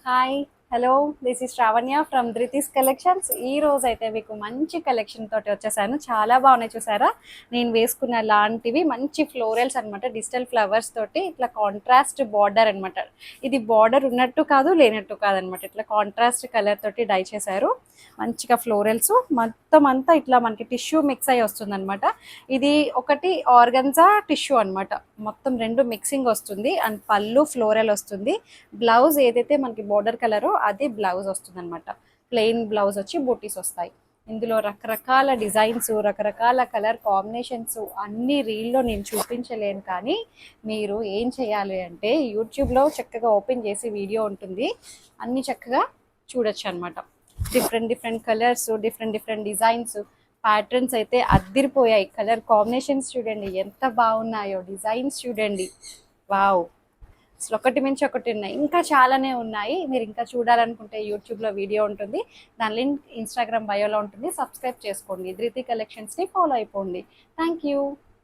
Hi hello this is Shravanya from Dhriti's collections. ఈ రోజు అయితే మీకు మంచి కలెక్షన్ తోటి వచ్చేసాను. చాలా బాగున్నాయి చూసారా. నేను వేసుకున్న లాంటివి మంచి ఫ్లోరల్స్ అనమాట, డిజిటల్ ఫ్లవర్స్ తోటి ఇట్లా కాంట్రాస్ట్ బార్డర్ అనమాట. ఇది బార్డర్ ఉన్నట్టు కాదు లేనట్టు కాదనమాట, ఇట్లా కాంట్రాస్ట్ కలర్ తోటి డై చేశారు. మంచిగా ఫ్లోరల్స్ మొత్తం అంతా ఇట్లా మనకి టిష్యూ మిక్స్ అయ్యి వస్తుంది అనమాట. ఇది ఒకటి ఆర్గన్జా టిష్యూ అనమాట, మొత్తం రెండు మిక్సింగ్ వస్తుంది. అండ్ పళ్ళు ఫ్లోరల్ వస్తుంది. బ్లౌజ్ ఏదైతే మనకి బోర్డర్ కలరో అది బ్లౌజ్ వస్తుంది అనమాట. ప్లెయిన్ బ్లౌజ్ వచ్చి బూటీస్ వస్తాయి. ఇందులో రకరకాల డిజైన్స్, రకరకాల కలర్ కాంబినేషన్స్ అన్ని రీల్లో నేను చూపించలేను. కానీ మీరు ఏం చేయాలి అంటే యూట్యూబ్లో చక్కగా ఓపెన్ చేసి వీడియో ఉంటుంది, అన్ని చక్కగా చూడొచ్చు అనమాట. Different different colours, different different designs, patterns అయితే అద్దిరిపోయాయి. కలర్ కాంబినేషన్స్ చూడండి ఎంత బాగున్నాయో, డిజైన్స్ చూడండి, వావ్. అసలు ఒకటి మించి ఒకటి ఉన్నాయి, ఇంకా చాలానే ఉన్నాయి. మీరు ఇంకా చూడాలనుకుంటే యూట్యూబ్లో వీడియో ఉంటుంది, దాని లింక్ ఇన్స్టాగ్రామ్ బయోలో ఉంటుంది. సబ్స్క్రైబ్ చేసుకోండి, ధృతి కలెక్షన్స్ని ఫాలో అయిపోండి. Thank you.